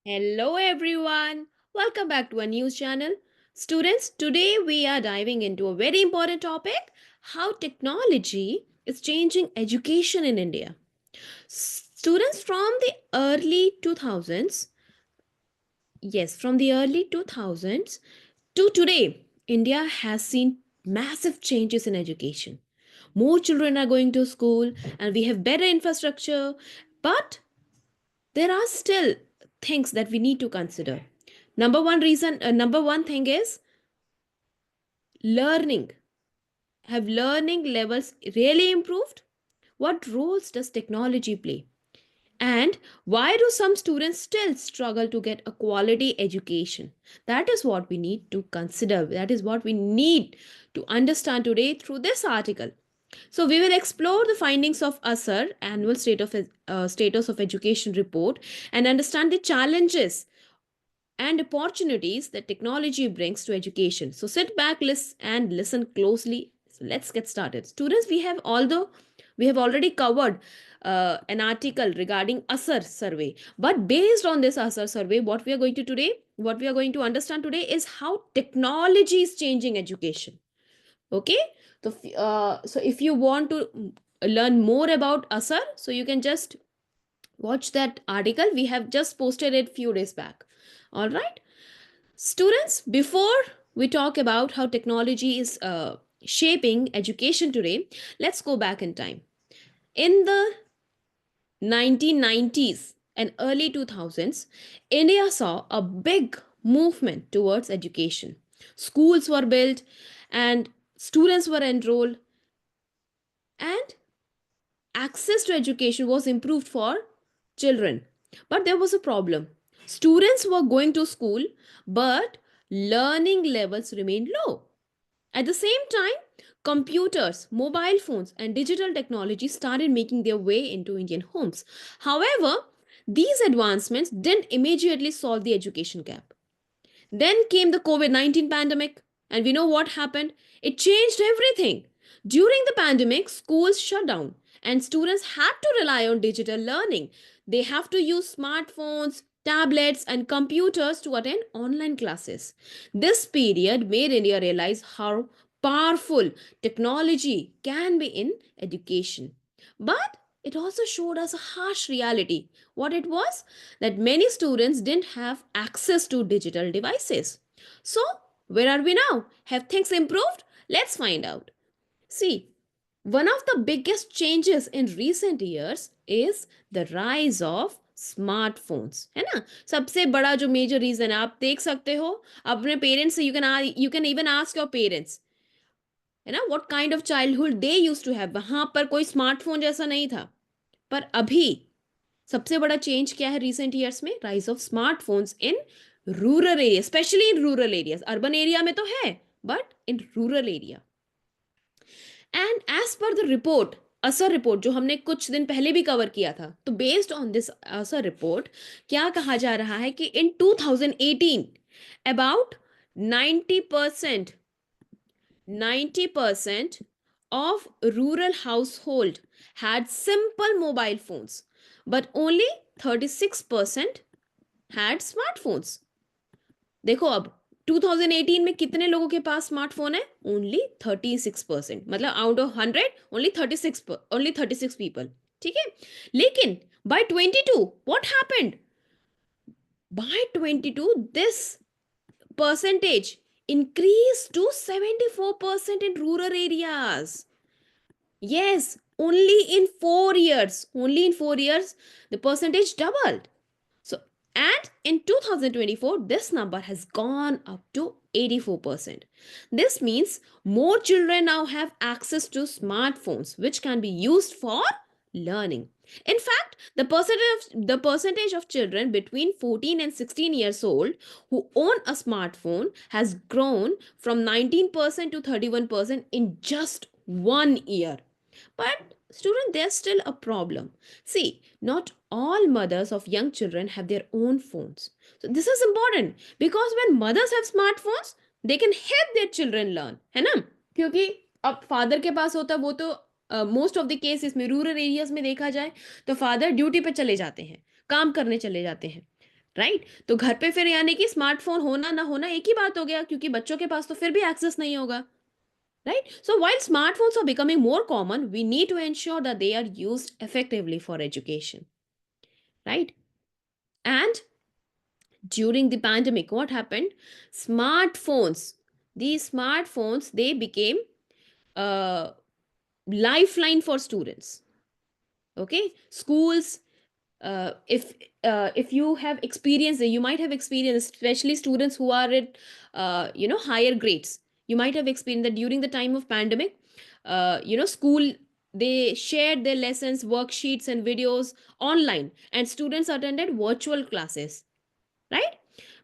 Hello everyone. Welcome back to a news channel. Students, today we are diving into a very important topic, how technology is changing education in India. Students from the early 2000s, yes, from the early 2000s to today, India has seen massive changes in education. More children are going to school and we have better infrastructure, but there are still things that we need to consider. Number one thing is learning. Have learning levels really improved? What roles does technology play? And why do some students still struggle to get a quality education? That is what we need to consider. That is what we need to understand today through this article. So we will explore the findings of ASAR, Annual Status of Education Report, and understand the challenges and opportunities that technology brings to education. So sit back, listen, and listen closely. So let's get started. Students, we have already covered an article regarding ASAR survey, but based on this ASAR survey, what we are going to understand today is how technology is changing education. Okay, so if you want to learn more about ASAR, so you can just watch that article. We have just posted it few days back. All right. Students, before we talk about how technology is shaping education today, let's go back in time. In the 1990s and early 2000s, India saw a big movement towards education. Schools were built and students were enrolled, and access to education was improved for children. But there was a problem. Students were going to school, but learning levels remained low. At the same time, computers, mobile phones, and digital technology started making their way into Indian homes. However, these advancements didn't immediately solve the education gap. Then came the COVID 19 pandemic, and we know what happened. It changed everything. During the pandemic, schools shut down, and students had to rely on digital learning. They have to use smartphones, tablets, and computers to attend online classes. This period made India realize how powerful technology can be in education. But it also showed us a harsh reality. What it was? That many students didn't have access to digital devices. So, where are we now? Have things improved? Let's find out. See, one of the biggest changes in recent years is the rise of smartphones है ना सबसे बड़ा जो major reason है आप देख सकते हो अपने पेरेंट्स से you can even ask your parents है ना what kind of childhood they used to have वहां पर कोई स्मार्टफोन जैसा नहीं था पर अभी सबसे बड़ा चेंज क्या है रिसेंट ईयर्स में rise of smartphones in rural area specially in rural areas urban area में तो है but in rural area and as per the report ASER report जो हमने कुछ दिन पहले भी कवर किया था तो बेस्ड ऑन दिस असर रिपोर्ट क्या कहा जा रहा है कि इन 2018 about 90% 90% of rural household had simple mobile phones, but only 36% had smartphones. देखो अब 2018 में कितने लोगों के पास स्मार्टफोन है ओनली 36%, मतलब आउट ऑफ 100 ओनली 36 पीपल. ठीक है लेकिन by 22 what happened by 22 this percentage increased to 74% in rural areas. Yes, only in 4 years, the percentage doubled. So, and in 2024, this number has gone up to 84%. This means more children now have access to smartphones, which can be used for learning. In fact, the percentage of children between 14 and 16 years old who own a smartphone has grown from 19% to 31% in just 1 year. But student, there's still a problem. See, not all mothers of young children have their own phones. So this is important because when mothers have smartphones, they can help their children learn, है ना? क्योंकि अब father के पास होता है वो तो most of the cases में रूरल एरियाज में देखा जाए तो फादर ड्यूटी पे चले जाते हैं काम करने चले जाते हैं राइट? तो घर पे फिर यानी कि स्मार्टफोन होना ना होना एक ही बात हो गया, क्योंकि बच्चों के पास तो फिर भी एक्सेस नहीं होगा, right? So while smartphones are becoming more common, we need to ensure that they are used effectively for education, right? And during the pandemic, what happened? Smartphones, these smartphones, they became a lifeline for students. Okay, schools, if you have experienced it, you might have experienced, especially students who are at higher grades, you might have experienced that during the time of pandemic, school, they shared their lessons, worksheets and videos online, and students attended virtual classes, right?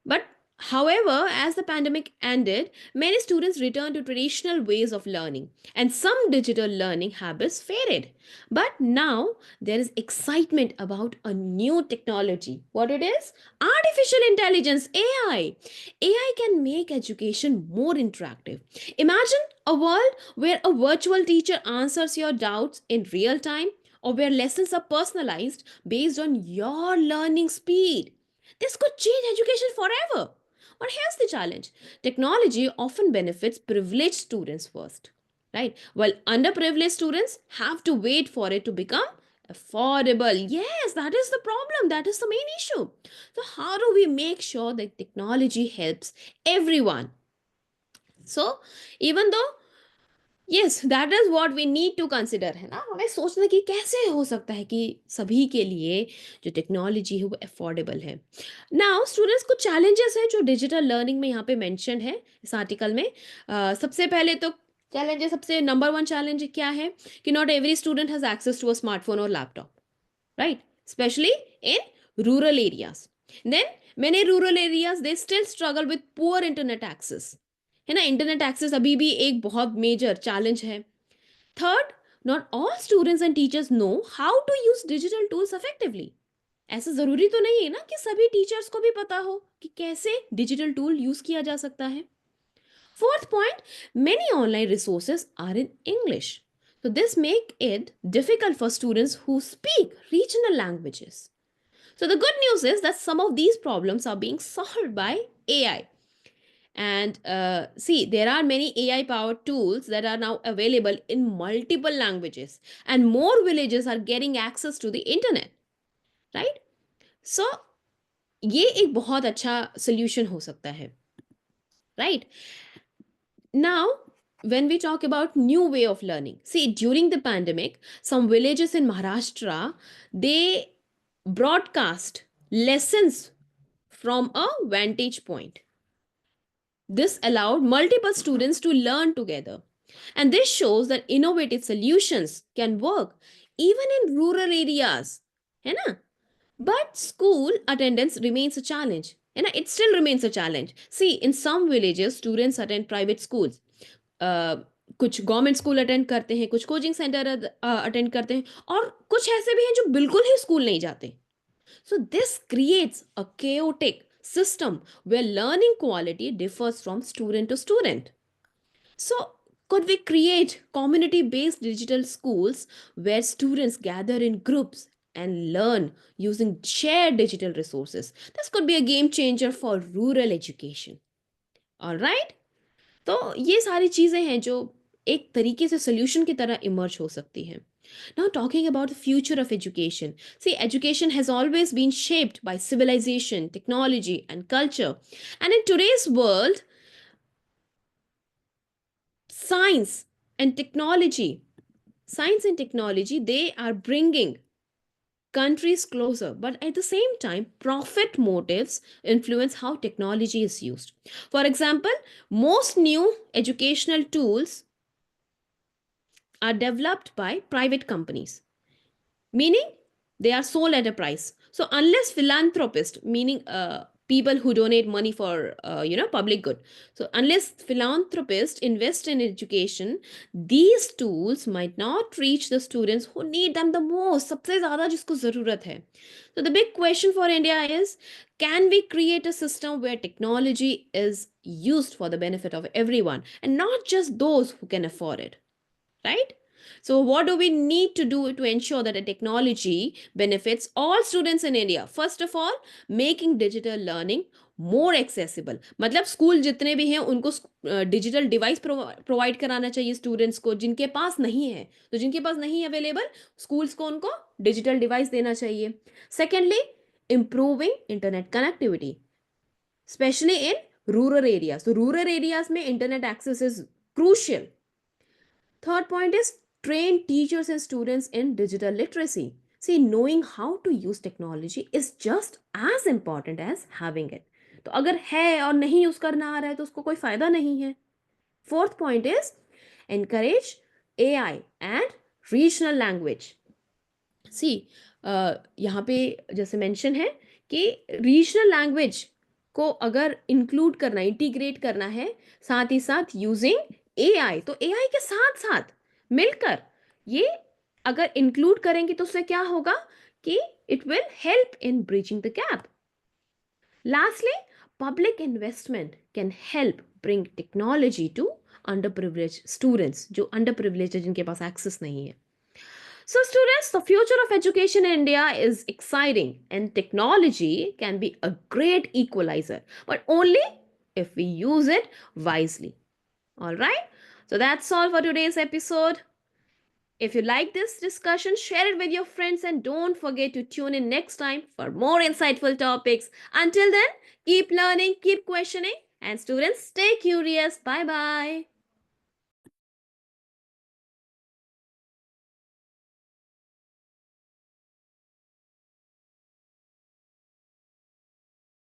But however, as the pandemic ended, many students returned to traditional ways of learning, and some digital learning habits faded. But now there is excitement about a new technology. What it is? Artificial intelligence, AI. AI can make education more interactive. Imagine a world where a virtual teacher answers your doubts in real time, or where lessons are personalized based on your learning speed. This could change education forever. But here's the challenge: technology often benefits privileged students first, right? While underprivileged students have to wait for it to become affordable. Yes, that is the problem. That is the main issue. So, how do we make sure that technology helps everyone? So, even though yes that is what we need to consider, है ना, हमें सोचना कि कैसे हो सकता है कि सभी के लिए जो टेक्नोलॉजी है वो अफोर्डेबल है। नाउ स्टूडेंट्स, कुछ चैलेंजेस हैं जो डिजिटल लर्निंग में यहाँ पे मेंशन है इस आर्टिकल में। सबसे पहले तो चैलेंजेस, सबसे नंबर वन चैलेंज क्या है कि not every student has access to a smartphone और laptop, right? Especially in rural areas. Then many rural areas they still struggle with poor internet access, है ना, इंटरनेट एक्सेस अभी भी एक बहुत मेजर चैलेंज है। Third, not all students and teachers know how to use digital tools effectively. ऐसा जरूरी तो नहीं है ना कि सभी टीचर्स को भी पता हो कि कैसे डिजिटल टूल यूज किया जा सकता है। Fourth point, many online resources are in English, so this make it difficult for students who speak regional languages. So the good news is that some of these problems are being solved by AI. And see, there are many AI powered tools that are now available in multiple languages, and more villages are getting access to the internet, right? So ये एक बहुत अच्छा solution हो सकता है, right? Now, when we talk about new way of learning, see, during the pandemic, some villages in Maharashtra, they broadcast lessons from a vantage point. This allowed multiple students to learn together. And this shows that innovative solutions can work even in rural areas. है ना? But school attendance remains a challenge. है ना? It still remains a challenge. See, in some villages, students attend private schools. कुछ government school attend करते हैं, कुछ coaching centre attend करते हैं, और कुछ ऐसे भी हैं जो बिल्कुल ही स्कूल नहीं जाते। So this creates a chaotic system where learning quality differs from student to student. So could we create community based digital schools where students gather in groups and learn using shared digital resources? This could be a game changer for rural education. All right? तो ये सारी चीज़ें हैं जो एक तरीके से solution की तरह इमर्ज हो सकती हैं। Now, talking about the future of education. See, education has always been shaped by civilization, technology, and culture. And in today's world, science and technology, science and technology, they are bringing countries closer. But at the same time, profit motives influence how technology is used. For example, most new educational tools are developed by private companies, meaning they are sold at a price. So unless philanthropists, meaning people who donate money for public good, so unless philanthropists invest in education, these tools might not reach the students who need them the most, सबसे ज़्यादा जिसको ज़रूरत है. So the big question for India is, can we create a system where technology is used for the benefit of everyone and not just those who can afford it, right? So, what do we need to do to ensure that the technology benefits all students in India? First of all, making digital learning more accessible. मतलब school जितने भी हैं उनको digital device provide कराना चाहिए students को, जिनके पास नहीं है, तो जिनके पास नहीं अवेलेबल, स्कूल्स को उनको डिजिटल डिवाइस देना चाहिए. Secondly, improving internet connectivity, especially in rural areas. So rural areas में internet access is crucial. Third point is train teachers and students in digital literacy. See, knowing how to use technology is just as important as having it. तो अगर है और नहीं use करना आ रहा है तो उसको कोई फायदा नहीं है. Fourth point is encourage AI and regional language. सी यहाँ पे जैसे मेंशन है कि रीजनल लैंग्वेज को अगर इंक्लूड करना, इंटीग्रेट करना है, साथ ही साथ यूजिंग एआई, तो एआई के साथ साथ मिलकर ये अगर इंक्लूड करेंगे तो उससे क्या होगा कि it will help in bridging the gap. Lastly, public investment can help bring technology to under privilege students, जो अंडर प्रिविलेज है, जिनके पास एक्सेस नहीं है. So, students, the future of education in India is exciting, and technology can be a great equalizer, but only if we use it wisely. All right? So, that's all for today's episode. If you like this discussion, share it with your friends and don't forget to tune in next time for more insightful topics. Until then, keep learning, keep questioning, and students, stay curious. Bye bye.